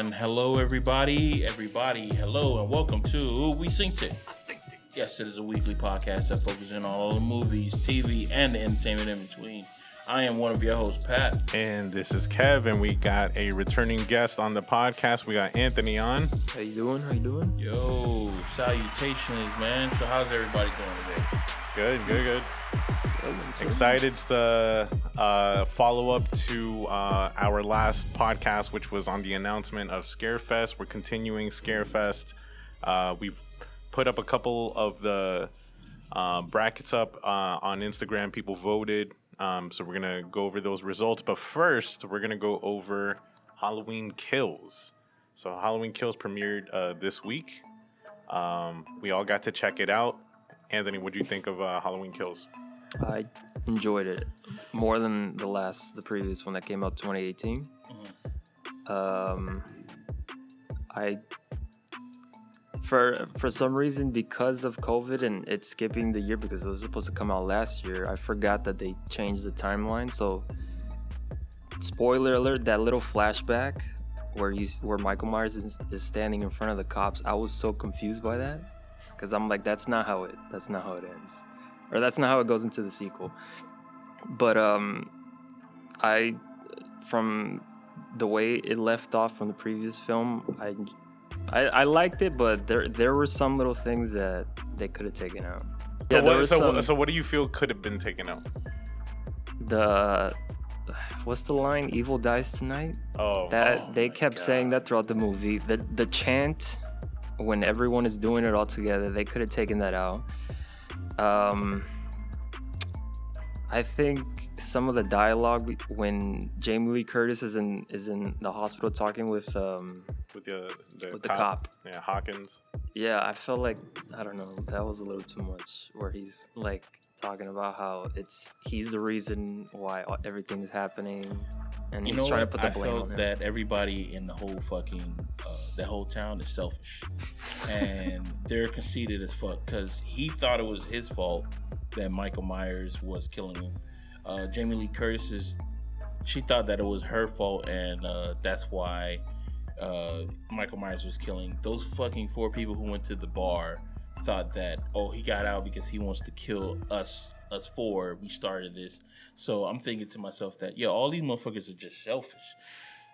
And hello, everybody. Hello, and welcome to We Synced It. Yes, it is a weekly podcast that focuses on all the movies, TV, and the entertainment in between. I am one of your hosts, Pat. And this is Kev, and we got a returning guest on the podcast. We got Anthony on. How you doing? Yo, salutations, man. So how's everybody doing today? Good. Excited to follow up to our last podcast, which was on the announcement of Scarefest. We're continuing Scarefest. We've put up a couple of the brackets up on Instagram. People voted. So we're going to go over those results. But first, we're going to go over Halloween Kills. So Halloween Kills premiered this week. We all got to check it out. Anthony, what do you think of Halloween Kills? I enjoyed it more than the previous one that came out 2018. For some reason, because of COVID and it's skipping the year because it was supposed to come out last year, I forgot that they changed the timeline. So, spoiler alert, that little flashback where Michael Myers is standing in front of the cops, I was so confused by that because I'm like, that's not how it ends, or that's not how it goes into the sequel. But from the way it left off from the previous film, I liked it, but there were some little things that they could have taken out. So what do you feel could have been taken out? What's the line? Evil dies tonight. They kept saying that throughout the movie. The chant when everyone is doing it all together, they could have taken that out. I think some of the dialogue when Jamie Lee Curtis is in the hospital talking with the cop. Yeah, Hawkins. Yeah, I felt like, I don't know, that was a little too much, where he's like talking about how he's the reason why everything is happening, and he's trying to put the blame on him. I felt that everybody in the whole fucking that whole town is selfish, and they're conceited as fuck because he thought it was his fault that Michael Myers was killing him. Jamie Lee Curtis she thought that it was her fault, and that's why Michael Myers was killing. Those fucking 4 people who went to the bar thought that, he got out because he wants to kill us 4. We started this. So I'm thinking to myself that, all these motherfuckers are just selfish.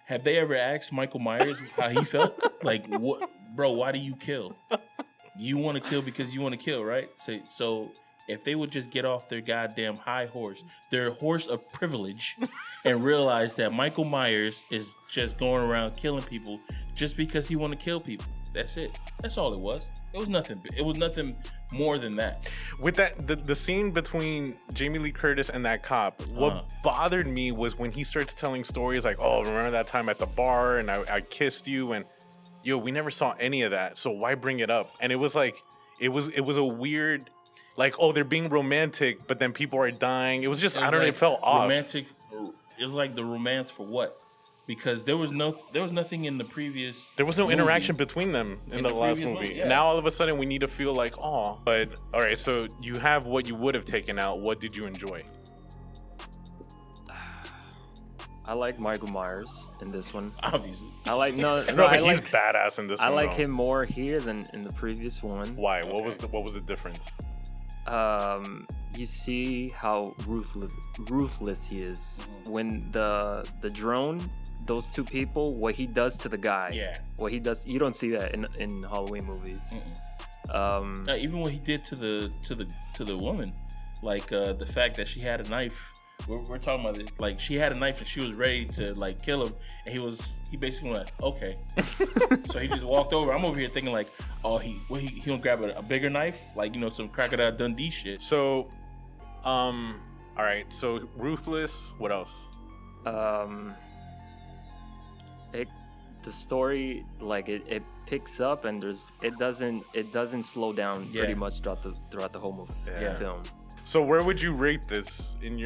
Have they ever asked Michael Myers how he felt? Like, what, bro, why do you kill? You want to kill because you want to kill, right? So if they would just get off their goddamn high horse, their horse of privilege, and realize that Michael Myers is just going around killing people just because he want to kill people. That's it. That's all it was. It was nothing more than that. With that, the scene between Jamie Lee Curtis and that cop, what bothered me was when he starts telling stories like, remember that time at the bar and I kissed you, and we never saw any of that. So why bring it up? And it was like, it was a weird, like, they're being romantic, but then people are dying. It was just, I don't know, it felt off. Romantic. It was like the romance for what? Because there was nothing in the previous. There was no interaction between them in the last movie. Yeah. Now all of a sudden we need to feel like, But all right, so you have what you would have taken out. What did you enjoy? I like Michael Myers in this one. Obviously, I like he's badass in this one. I like him more here than in the previous one. Why? Okay. What was the difference? You see how ruthless he is. When the drone, those 2 people, what he does to the guy. Yeah. What he does, you don't see that in Halloween movies. Even what he did to the woman, like the fact that she had a knife. We're talking about it. Like, she had a knife and she was ready to like kill him, and he basically went, okay. So he just walked over. I'm over here thinking like, he gonna grab a bigger knife, like, some Crocodile Dundee shit. So, all right. So ruthless. What else? The story, like, it picks up, and it doesn't slow down pretty much throughout the whole movie film. So where would you rate this in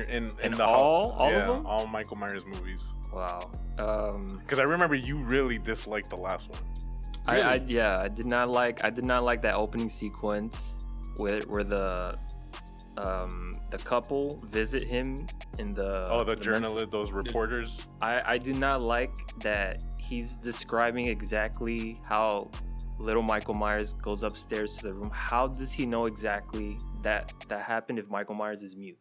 all of them? All Michael Myers movies? Wow. Because I remember you really disliked the last one. Really? I did not like that opening sequence where the couple visit him in the the journalist, those reporters. I do not like that he's describing exactly how little Michael Myers goes upstairs to the room. How does he know exactly that happened if Michael Myers is mute?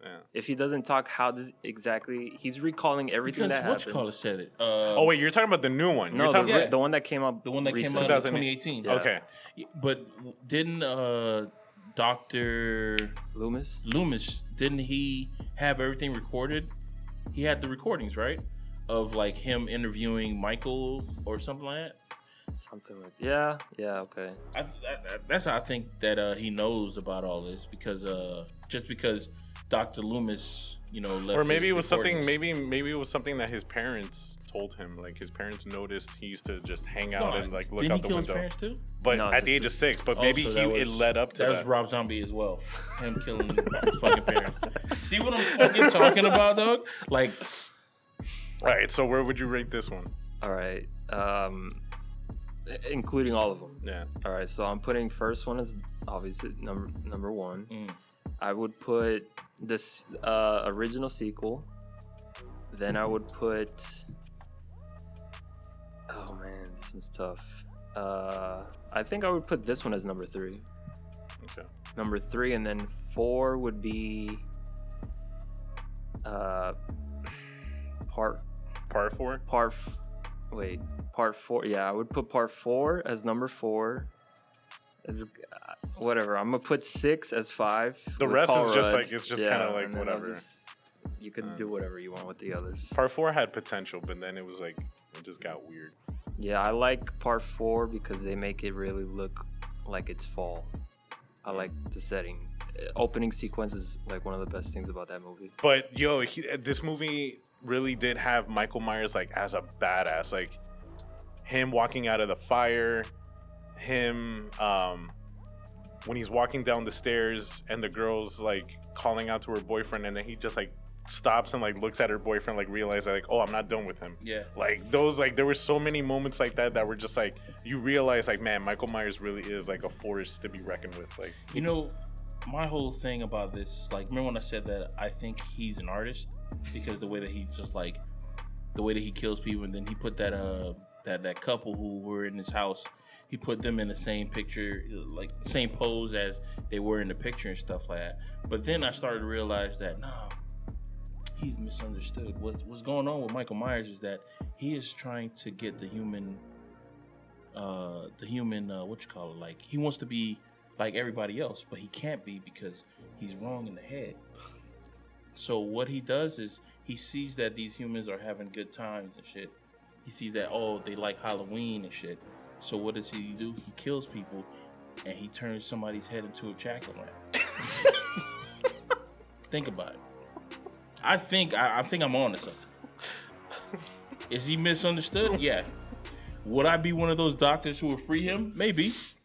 Yeah. If he doesn't talk, how does exactly he's recalling everything Because that happens? Whatchamacallit said it. Oh wait, you're talking about the new one. No, you're talking Yeah. the one that came up. The one that recently. came out in 2018. 2018. Yeah. Okay. But didn't Dr. Loomis? Didn't he have everything recorded? He had the recordings, right? Of like him interviewing Michael or something like that. Something like yeah, okay. That's how I think that he knows about all this because just because Dr. Loomis, left Or maybe his it was something. recordings. Maybe it was something that his parents told him. Like his parents noticed he used to just hang out and like look Didn't out he the kill window. His parents too? But No, at just the age of 6. But Oh, maybe so it led up to that. that. Was Rob Zombie as well. Him killing his fucking parents. See what I'm fucking talking about, dog? Like, All right. So where would you rate this one? All right, including all of them. Yeah. All right, so I'm putting first one as obviously number one. Mm. I would put this original sequel. Then I would put. Oh man, this one's tough. I think I would put this one as number 3. Okay. Number 3, and then 4 would be. Part 4. Part 4. Yeah, I would put part 4 as number 4. As whatever, I'm gonna put 6 as 5. The with rest Paul is just Rudd. like it's just kind of like and then I'll whatever. you can do whatever you want with the others. Part 4 had potential, but then it was like it just got weird. Yeah, I like part 4 because they make it really look like it's fall. I like the setting. Opening sequence is like one of the best things about that movie. But this movie really did have Michael Myers like as a badass, like him walking out of the fire, him when he's walking down the stairs and the girl's like calling out to her boyfriend, and then he just like stops and like looks at her boyfriend, like realizes like, oh, I'm not done with him. yeah. Like those, like there were so many moments like that were just like you realize like, man, Michael Myers really is like a force to be reckoned with. Like, My whole thing about this is like, remember when I said that I think he's an artist because the way that he just like the way that he kills people, and then he put that that couple who were in his house, he put them in the same picture, like same pose as they were in the picture and stuff like that. But then I started to realize that he's misunderstood. What's going on with Michael Myers is that he is trying to get the human like he wants to be like everybody else, but he can't be because he's wrong in the head. So what he does is he sees that these humans are having good times and shit. He sees that, they like Halloween and shit. So what does he do? He kills people and he turns somebody's head into a jack-o'-lantern. Think about it. I think I'm on to something. Is he misunderstood? Yeah. Would I be one of those doctors who would free him? Maybe.